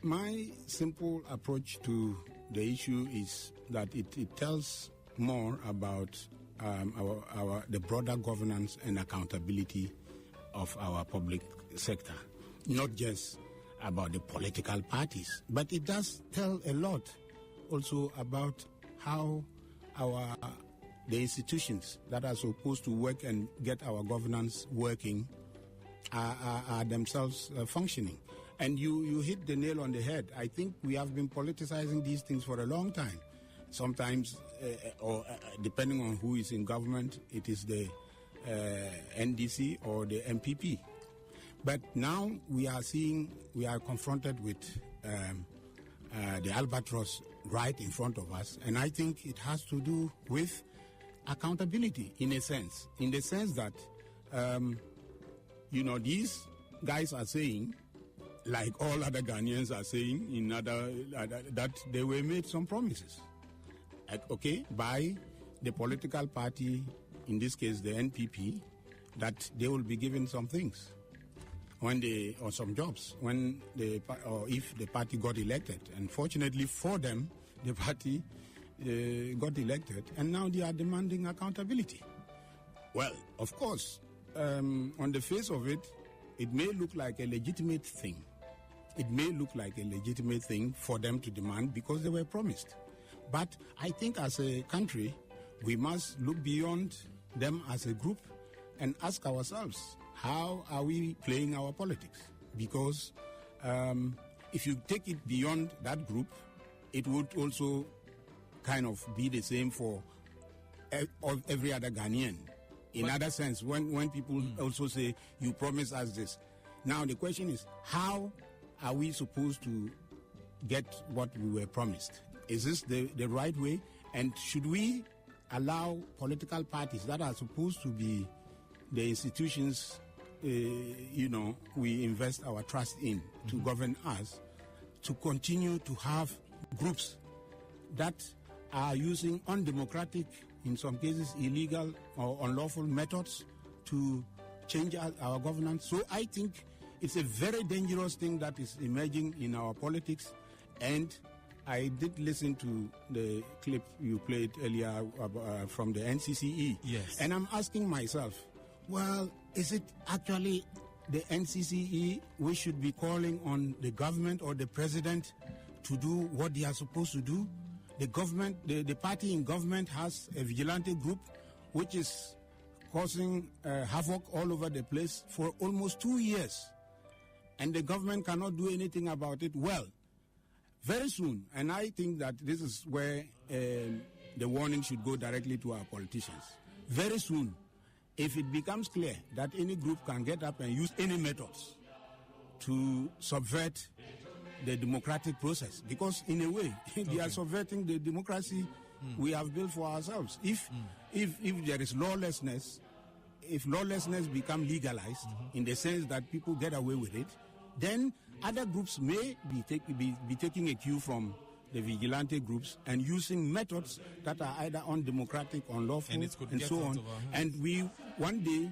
My simple approach to the issue is that it tells more about the broader governance and accountability of our public sector, not just about the political parties, but it does tell a lot also about how the institutions that are supposed to work and get our governance working are themselves functioning. And you hit the nail on the head. I think we have been politicizing these things for a long time. Sometimes, depending on who is in government, it is the NDC or the MPP. But now we are confronted with the albatross right in front of us. And I think it has to do with accountability in the sense that, these guys are saying, like all other Ghanaians are saying, that they were made some promises, by the political party, in this case the NPP, that they will be given some things or some jobs or if the party got elected. And fortunately for them, the party got elected, and now they are demanding accountability. Well, of course, on the face of it, it may look like a legitimate thing. It may look like a legitimate thing for them to demand because they were promised. But I think as a country, we must look beyond them as a group and ask ourselves, how are we playing our politics? Because if you take it beyond that group, it would also kind of be the same for every other Ghanaian. In other sense, when people also say, you promise us this. Now the question is, how are we supposed to get what we were promised? Is this the right way? And should we allow political parties that are supposed to be the institutions, we invest our trust in to govern us, to continue to have groups that are using undemocratic, in some cases illegal or unlawful methods to change our governance? So I think it's a very dangerous thing that is emerging in our politics. And I did listen to the clip you played earlier from the NCCE. Yes. And I'm asking myself, well, is it actually the NCCE we should be calling on the government or the president to do what they are supposed to do? The government, the party in government has a vigilante group which is causing havoc all over the place for almost 2 years. And the government cannot do anything about it. Well, very soon, and I think that this is where the warning should go directly to our politicians. Very soon, if it becomes clear that any group can get up and use any methods to subvert the democratic process, because in a way they are subverting the democracy we have built for ourselves. If there is lawlessness, if lawlessness become legalized in the sense that people get away with it, then other groups may be taking a cue from the vigilante groups and using methods that are either undemocratic, unlawful, and so on. And one day,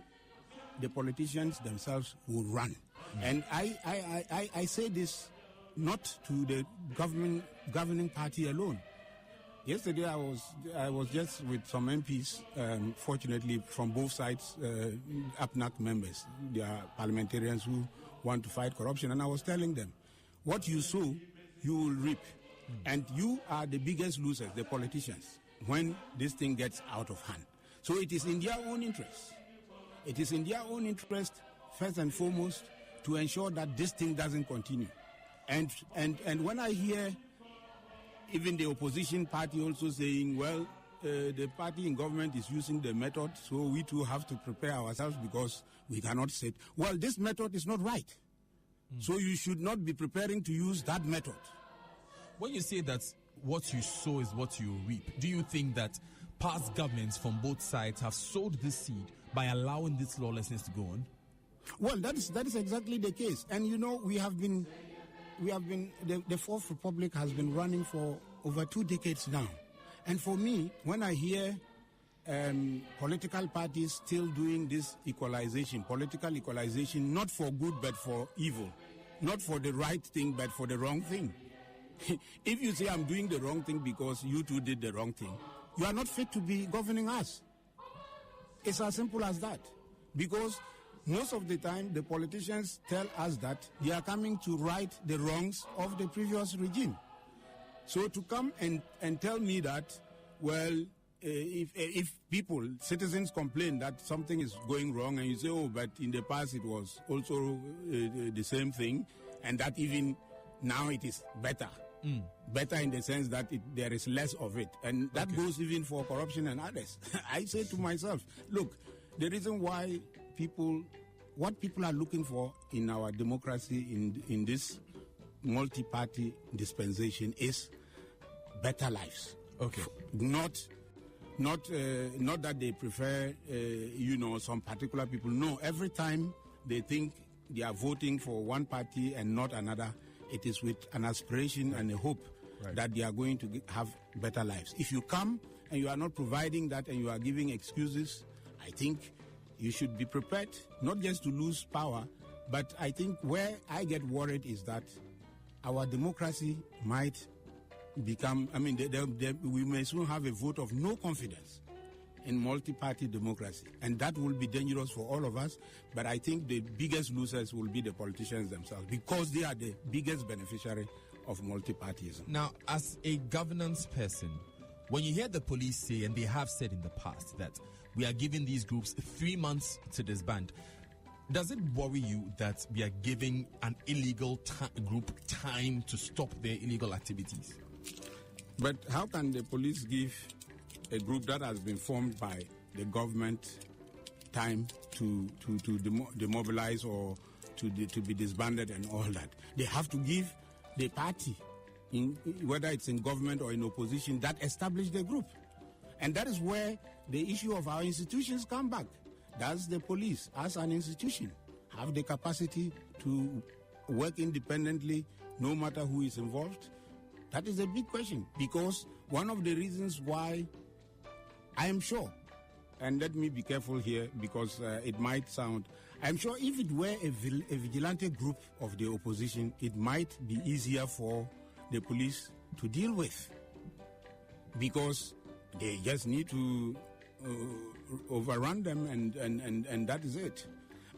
the politicians themselves will run. And I say this not to the governing party alone. Yesterday, I was just with some MPs, fortunately from both sides, APNAC members. They are parliamentarians who want to fight corruption. And I was telling them, what you sow, you will reap. And you are the biggest losers, the politicians, when this thing gets out of hand. So it is in their own interest. It is in their own interest, first and foremost, to ensure that this thing doesn't continue. And when I hear even the opposition party also saying, well, the party in government is using the method, so we too have to prepare ourselves because we cannot sit. Well, this method is not right. So you should not be preparing to use that method. When you say that what you sow is what you reap, do you think that past governments from both sides have sowed this seed by allowing this lawlessness to go on? Well, that is exactly the case. And we have been the Fourth Republic has been running for over 2 decades now. And for me, when I hear political parties still doing this political equalization, not for good but for evil, not for the right thing, but for the wrong thing. If you say I'm doing the wrong thing because you two did the wrong thing, you are not fit to be governing us. It's as simple as that. Because most of the time, the politicians tell us that they are coming to right the wrongs of the previous regime. So to come and tell me that, well, if people, citizens complain that something is going wrong, and you say, oh, but in the past it was also the same thing, and that even now it is better. Better in the sense that there is less of it. And that goes even for corruption and others. I say to myself, look, the reason why what people are looking for in our democracy, in this multi-party dispensation, is better lives. Okay. Not that they prefer, some particular people. No, every time they think they are voting for one party and not another, it is with an aspiration and a hope that they are going to have better lives. If you come and you are not providing that and you are giving excuses, I think you should be prepared not just to lose power, but I think where I get worried is that our democracy might become, we may soon have a vote of no confidence in multi-party democracy, and that will be dangerous for all of us. But I think the biggest losers will be the politicians themselves, because they are the biggest beneficiary of multi-partyism. Now, as a governance person, when you hear the police say, and they have said in the past, that we are giving these groups 3 months to disband, does it worry you that we are giving an illegal group time to stop their illegal activities? But how can the police give a group that has been formed by the government time to demobilize or to be disbanded and all that? They have to give the party, whether it's in government or in opposition, that established the group. And that is where the issue of our institutions come back. Does the police, as an institution, have the capacity to work independently no matter who is involved? That is a big question, because one of the reasons why I am sure, and let me be careful here because it might sound, I'm sure if it were a vigilante group of the opposition, it might be easier for the police to deal with, because they just need to overrun them and that is it.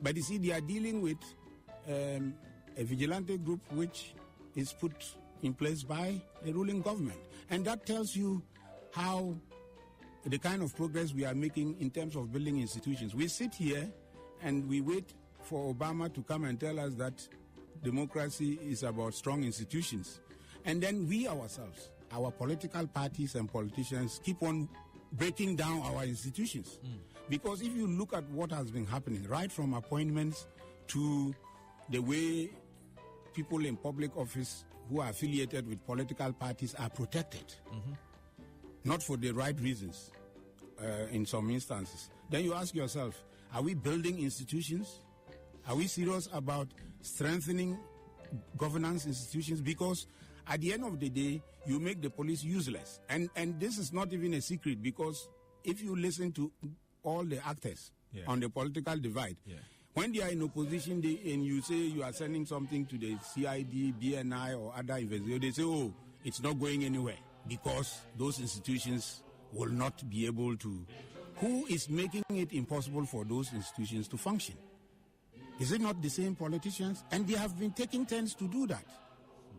But you see, they are dealing with a vigilante group which is put in place by the ruling government. And that tells you how the kind of progress we are making in terms of building institutions. We sit here and we wait for Obama to come and tell us that democracy is about strong institutions. And then we ourselves, our political parties and politicians, keep on breaking down our institutions. Because if you look at what has been happening, right from appointments to the way people in public office who are affiliated with political parties are protected, not for the right reasons in some instances, then you ask yourself, are we building institutions? Are we serious about strengthening governance institutions? Because at the end of the day, you make the police useless. And this is not even a secret, because if you listen to all the actors on the political divide, when they are in opposition and you say you are sending something to the CID, BNI or other investigators, they say, oh, it's not going anywhere because those institutions will not be able to. Who is making it impossible for those institutions to function? Is it not the same politicians? And they have been taking turns to do that.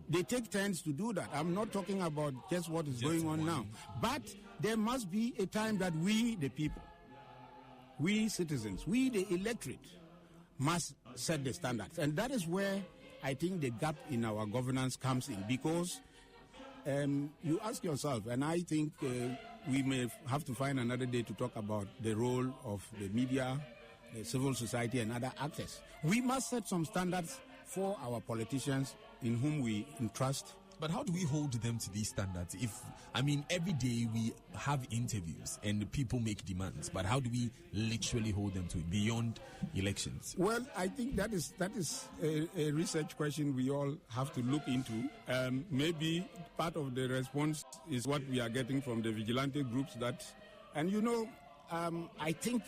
They take turns to do that. I'm not talking about just what is going on now. But there must be a time that we, the people, we citizens, we, the electorate, must set the standards. And that is where I think the gap in our governance comes in. Because you ask yourself, and I think we may have to find another day to talk about the role of the media, the civil society, and other actors. We must set some standards for our politicians in whom we entrust. But how do we hold them to these standards? Every day we have interviews and people make demands, but how do we literally hold them to it beyond elections? Well, I think that is a research question we all have to look into. Maybe part of the response is what we are getting from the vigilante groups I think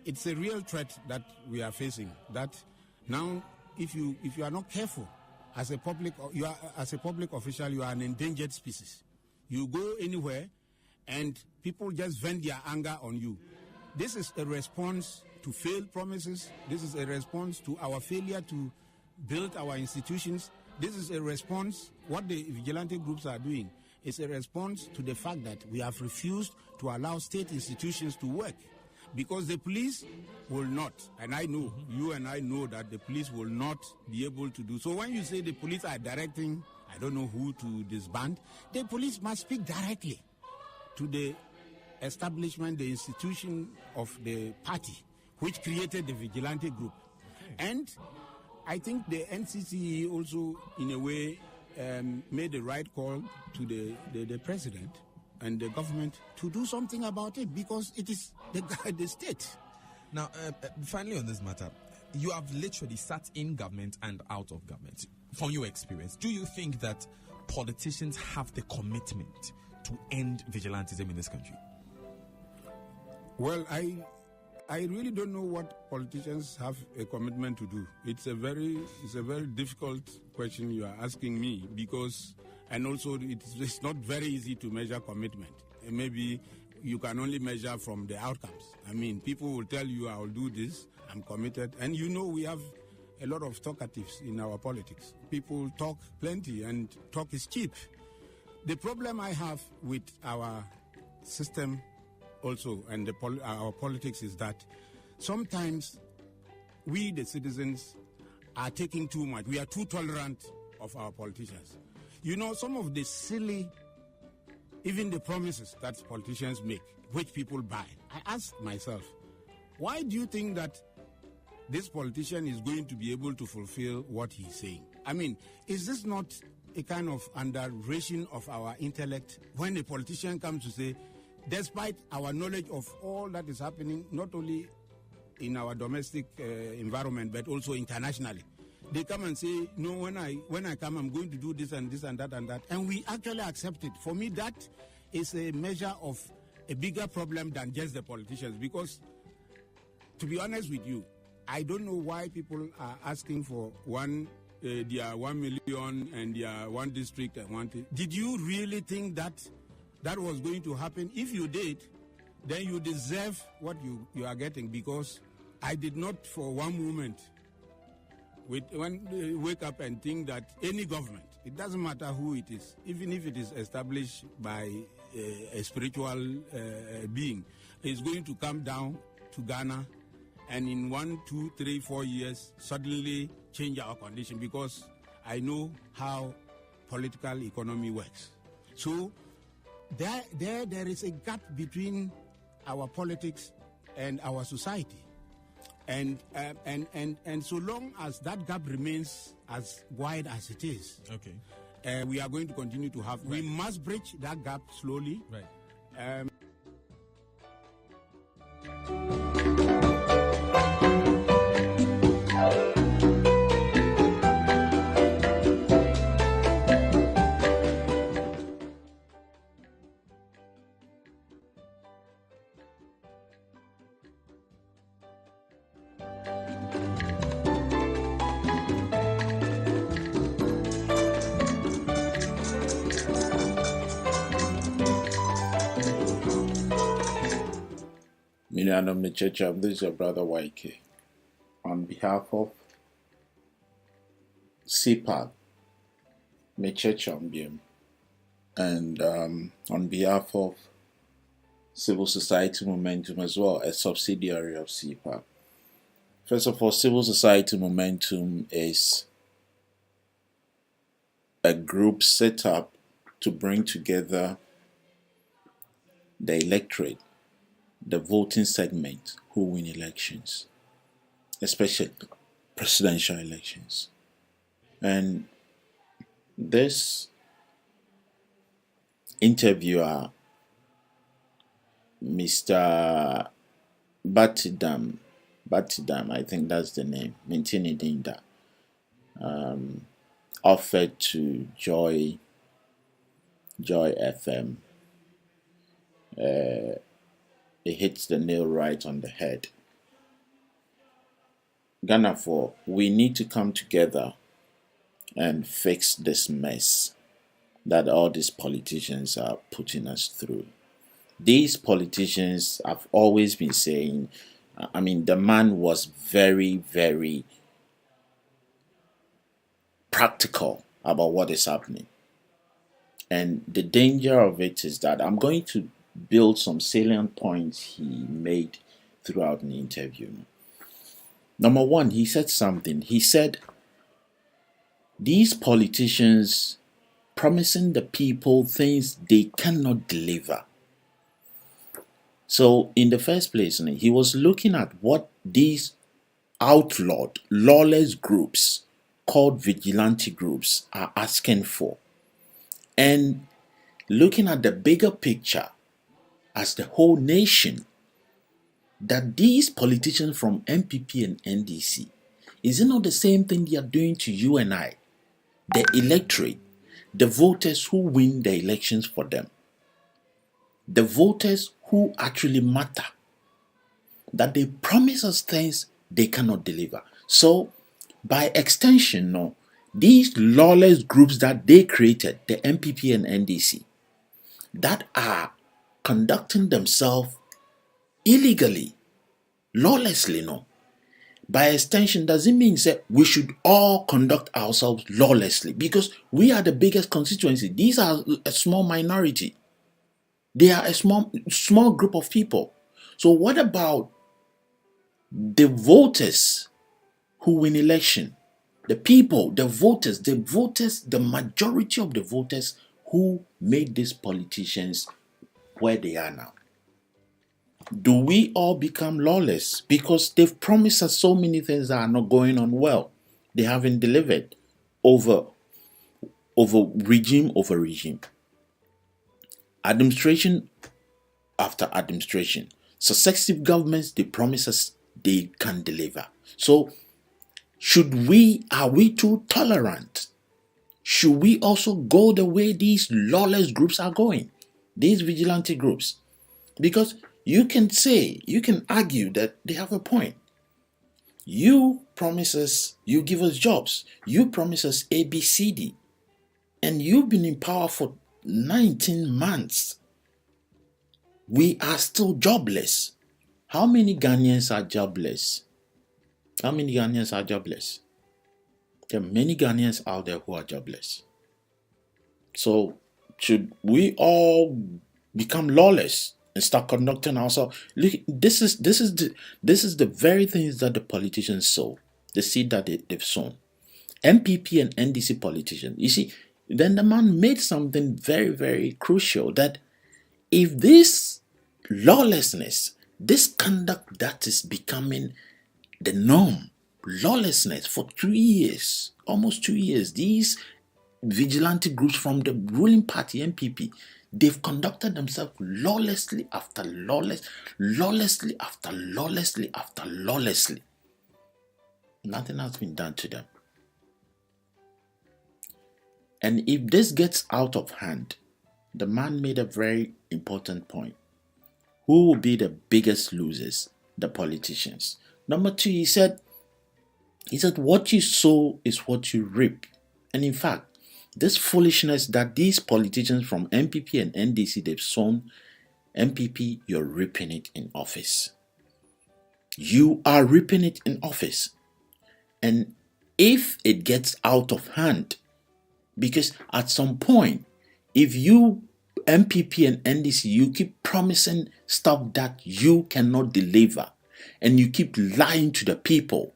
it's a real threat that we are facing, that now if you are not careful, as a public official, you are an endangered species. You go anywhere, and people just vent their anger on you. This is a response to failed promises. This is a response to our failure to build our institutions. This is a response. What the vigilante groups are doing is a response to the fact that we have refused to allow state institutions to work, because the police will not. And I know, you and I know that the police will not be able to do. So when you say the police are directing, I don't know who to disband, the police must speak directly to the establishment, the institution of the party, which created the vigilante group. Okay. And I think the NCCE also, in a way, made the right call to the president and the government to do something about it, because it is the state. Now, finally on this matter, you have literally sat in government and out of government. From your experience, do you think that politicians have the commitment to end vigilantism in this country? Well, I really don't know what politicians have a commitment to do. It's a very difficult question you are asking me, because, and also it's not very easy to measure commitment. And maybe you can only measure from the outcomes. I mean, people will tell you, I'll do this, I'm committed. And you know, we have a lot of talkatives in our politics. People talk plenty, and talk is cheap. The problem I have with our system also, and our politics, is that sometimes we, the citizens, are taking too much. We are too tolerant of our politicians. You know, some of the silly, even the promises that politicians make, which people buy. I ask myself, why do you think that this politician is going to be able to fulfill what he's saying? I mean, is this not a kind of underration of our intellect when a politician comes to say, despite our knowledge of all that is happening, not only in our domestic environment, but also internationally, they come and say, no, when I come, I'm going to do this and this and that and that. And we actually accept it. For me, that is a measure of a bigger problem than just the politicians. Because, to be honest with you, I don't know why people are asking for their 1 million and their one district and one thing. Did you really think that was going to happen? If you did, then you deserve what you are getting, because I did not for one moment wake up and think that any government, it doesn't matter who it is, even if it is established by a spiritual being, is going to come down to Ghana and in 1, 2, 3, 4 years suddenly change our condition, because I know how political economy works. So there is a gap between our politics and our society, and so long as that gap remains as wide as it is, okay, we are going to continue to have. Right. We must bridge that gap slowly. Right. This is your brother YK. On behalf of CPAC, and on behalf of Civil Society Momentum as well, a subsidiary of CPAC. First of all, Civil Society Momentum is a group set up to bring together the electorate, the voting segment who win elections, especially presidential elections. And this interviewer, Mr. Batidam, I think that's the name, Mintini Dinda, offered to Joy FM. It hits the nail right on the head. Ghana, we need to come together and fix this mess that all these politicians are putting us through. These politicians have always been saying, I mean, the man was very, very practical about what is happening. And the danger of it is that I'm going to build some salient points he made throughout the interview. Number one, he said something. He said, these politicians promising the people things they cannot deliver. So, in the first place, he was looking at what these outlawed, lawless groups called vigilante groups are asking for, and looking at the bigger picture as the whole nation, that these politicians from MPP and NDC, is it not the same thing they are doing to you and I, the electorate, the voters who win the elections for them, the voters who actually matter, that they promise us things they cannot deliver? So, by extension, no, these lawless groups that they created, the MPP and NDC, that are conducting themselves illegally, lawlessly, no. By extension, does it mean that we should all conduct ourselves lawlessly? Because we are the biggest constituency. These are a small minority. They are a small group of people. So what about the voters who win election? The people, the voters, the majority of the voters who made these politicians where they are now. Do we all become lawless? Because they've promised us so many things that are not going on well. They haven't delivered over regime over regime. Administration after administration. Successive governments, they promise us they can deliver. So, are we too tolerant? Should we also go the way these lawless groups are going? These vigilante groups? Because you can argue that they have a point. You promise us, you give us jobs. You promise us A, B, C, D. And you've been in power for 19 months. We are still jobless. How many Ghanaians are jobless? How many Ghanaians are jobless? There are many Ghanaians out there who are jobless. So, should we all become lawless and start conducting ourselves? Look, this is the very things that the politicians sow, the seed that they've sown. MPP and NDC politicians. You see, then the man made something very, very crucial, that if this lawlessness, this conduct that is becoming the norm, lawlessness for 2 years, almost 2 years, these vigilante groups from the ruling party MPP, they've conducted themselves lawlessly after lawlessly after lawlessly after lawlessly. Nothing has been done to them. And if this gets out of hand, the man made a very important point. Who will be the biggest losers? The politicians. Number two, he said, what you sow is what you reap. And in fact, this foolishness that these politicians from MPP and NDC, they've sown, MPP, you're reaping it in office. You are reaping it in office. And if it gets out of hand, because at some point, if you, MPP and NDC, you keep promising stuff that you cannot deliver, and you keep lying to the people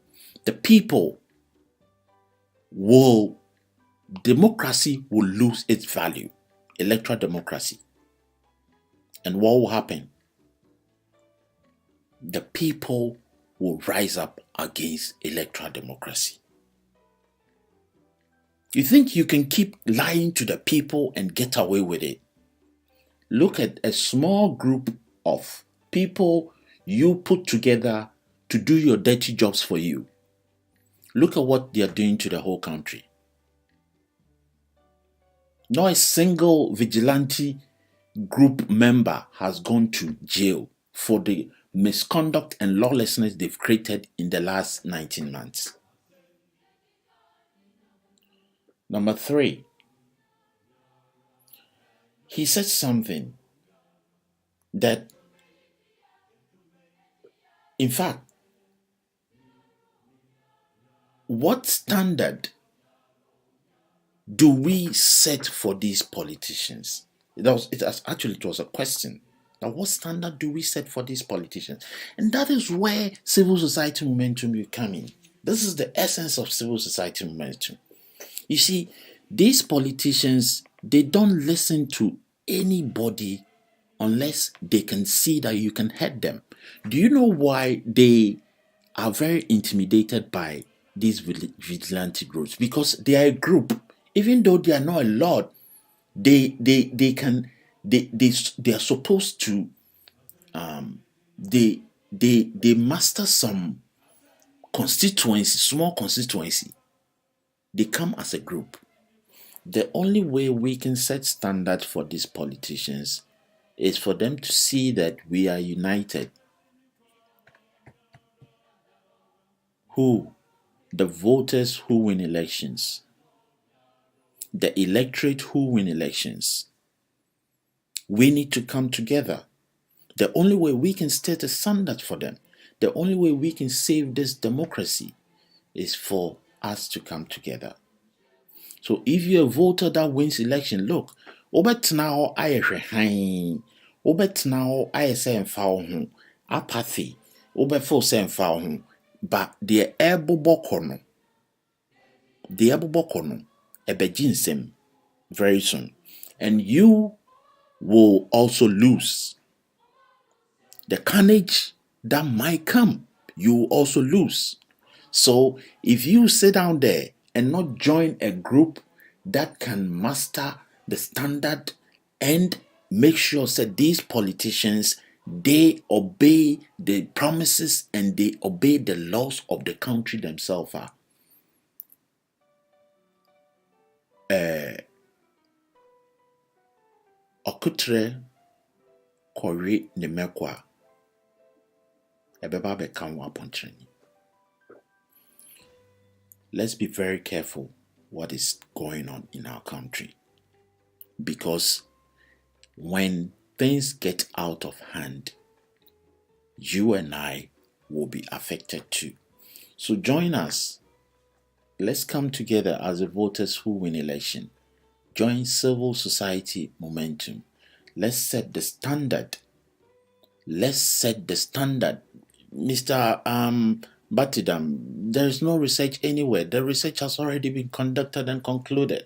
democracy will lose its value, electoral democracy. And what will happen? The people will rise up against electoral democracy. You think you can keep lying to the people and get away with it? Look at a small group of people you put together to do your dirty jobs for you. Look at what they are doing to the whole country. Not a single vigilante group member has gone to jail for the misconduct and lawlessness they've created in the last 19 months. Number 3, he said something that, in fact, what standard do we set for these politicians? It was a question. Now, what standard do we set for these politicians? And that is where civil society momentum will come in. This is the essence of civil society momentum. You see, these politicians, they don't listen to anybody unless they can see that you can head them. Do you know why they are very intimidated by these vigilante groups? Because they are a group. Even though they are not a lot, they are supposed to they master some constituency, small constituency. They come as a group. The only way we can set standards for these politicians is for them to see that we are united. Who? The voters who win elections. The electorate who win elections. We need to come together. The only way we can set a standard for them, the only way we can save this democracy is for us to come together. So if you're a voter that wins election, look, now I say apathy, but the ebobokono, ebejinsem very soon, and you will also lose. The carnage that might come, you will also lose. So if you sit down there and not join a group that can master the standard and make sure that these politicians, they obey the promises and they obey the laws of the country themselves, okutre kori nemekwa ebeba bekanwa pontreni. Let's be very careful what is going on in our country, because when things get out of hand, you and I will be affected too. So join us. Let's come together as the voters who win election. Join civil society momentum. Let's set the standard. Let's set the standard. Mr. Batidam, there is no research anywhere. The research has already been conducted and concluded.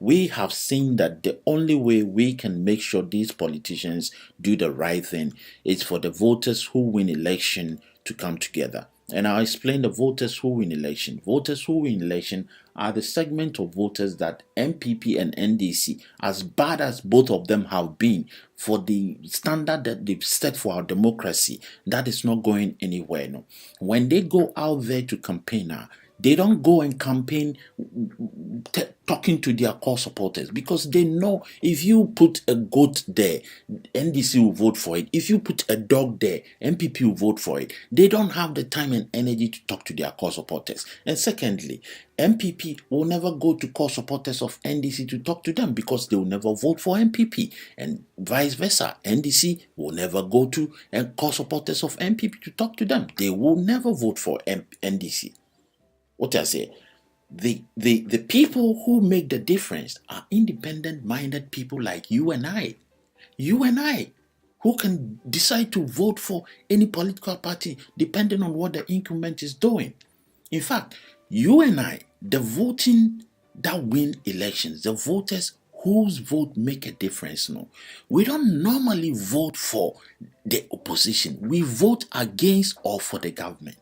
We have seen that the only way we can make sure these politicians do the right thing is for the voters who win election to come together. And I'll explain the voters who win election. Voters who win election are the segment of voters that MPP and NDC, as bad as both of them have been, for the standard that they've set for our democracy, that is not going anywhere. No. When they go out there to campaign, they don't go and campaign talking to their core supporters, because they know if you put a goat there, NDC will vote for it. If you put a dog there, MPP will vote for it. They don't have the time and energy to talk to their core supporters. And secondly, MPP will never go to core supporters of NDC to talk to them, because they will never vote for MPP, and vice versa. NDC will never go to core supporters of MPP to talk to them. They will never vote for NDC. What I say, the people who make the difference are independent-minded people like you and I. You and I, who can decide to vote for any political party depending on what the incumbent is doing. In fact, you and I, the voting that win elections, the voters whose vote make a difference, no. We don't normally vote for the opposition. We vote against or for the government.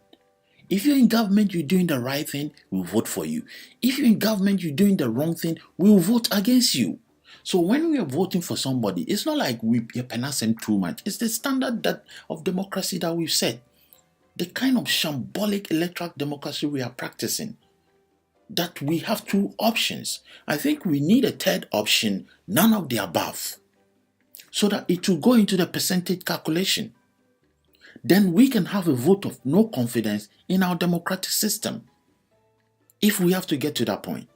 If you're in government, you're doing the right thing, we'll vote for you. If you're in government, you're doing the wrong thing, we'll vote against you. So when we are voting for somebody, it's not like we penalize them too much. It's the standard of democracy that we've set. The kind of shambolic electoral democracy we are practicing, that we have two options. I think we need a third option, none of the above, so that it will go into the percentage calculation. Then we can have a vote of no confidence in our democratic system, if we have to get to that point.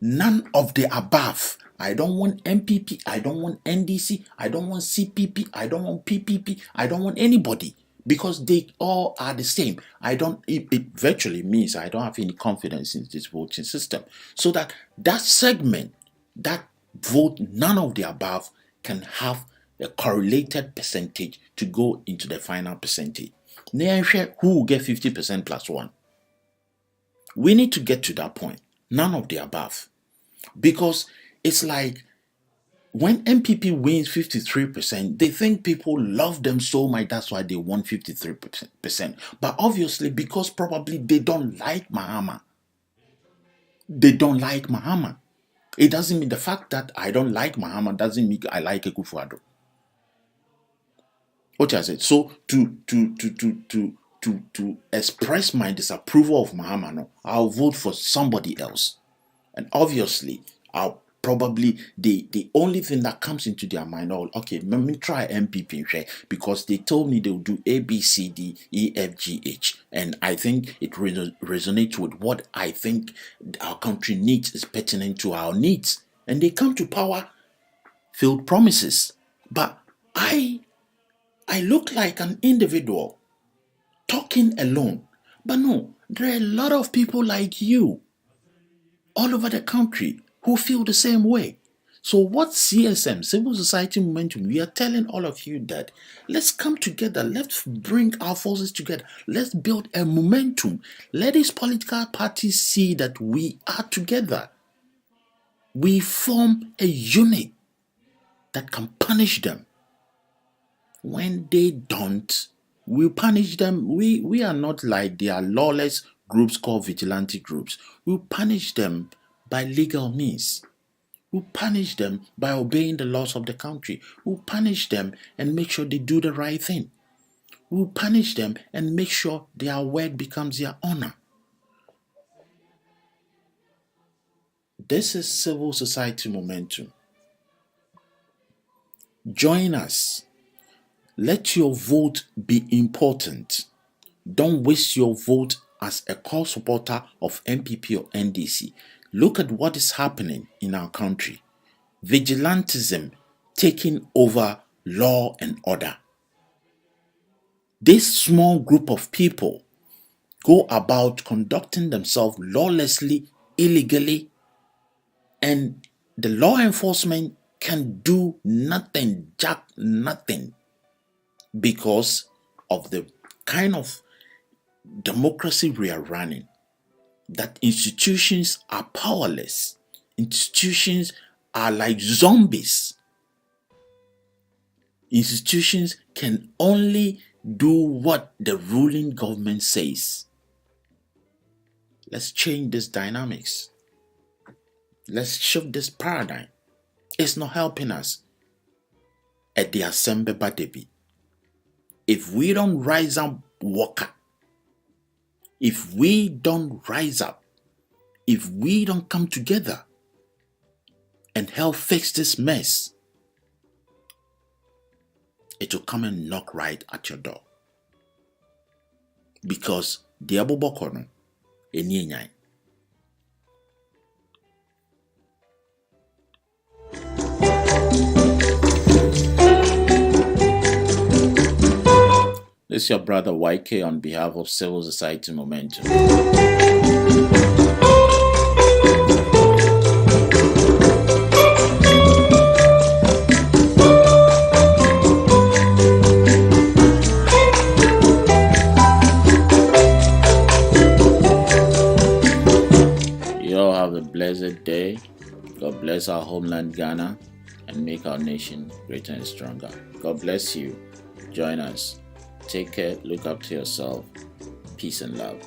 none of the above. I don't want MPP, I don't want NDC, I don't want CPP, I don't want PPP, I don't want anybody, because they all are the same. It virtually means I don't have any confidence in this voting system. So that segment, that vote none of the above, can have a correlated percentage to go into the final percentage. Who will get 50% plus one? We need to get to that point. None of the above. Because it's like when MPP wins 53%, they think people love them so much, that's why they won 53%. But obviously, because probably they don't like Mahama. They don't like Mahama. It doesn't mean the fact that I don't like Mahama doesn't mean I like Akufo-Addo. What I said. So to express my disapproval of Mahama, no, I'll vote for somebody else. And obviously, I'll probably the only thing that comes into their mind, okay, let me try MPP, because they told me they'll do A, B, C, D, E, F, G, H, and I think it resonates with what I think our country needs, is pertinent to our needs. And they come to power, filled promises, but I look like an individual talking alone. But no, there are a lot of people like you all over the country who feel the same way. So what CSM, Civil Society Momentum, we are telling all of you that let's come together, let's bring our forces together, let's build a momentum. Let these political parties see that we are together. We form a unit that can punish them. When they don't, we punish them. We are not like they are lawless groups called vigilante groups. We punish them by legal means. We punish them by obeying the laws of the country. We punish them and make sure they do the right thing. We punish them and make sure their word becomes their honor. This is Civil Society Momentum. Join us. Let your vote be important. Don't waste your vote as a core supporter of MPP or NDC. Look at what is happening in our country. Vigilantism taking over law and order. This small group of people go about conducting themselves lawlessly, illegally, and the law enforcement can do nothing, jack nothing, because of the kind of democracy we are running. That institutions are powerless. Institutions are like zombies. Institutions can only do what the ruling government says. Let's change this dynamics. Let's shift this paradigm. It's not helping us at the Assembly Badebi. If we don't rise up, Walker, if we don't rise up, if we don't come together and help fix this mess, it will come and knock right at your door. Because the Abubakono, Enyenyai. This is your brother YK on behalf of Civil Society Momentum. You all have a blessed day. God bless our homeland Ghana and make our nation greater and stronger. God bless you. Join us. Take care, look up to yourself. Peace and love.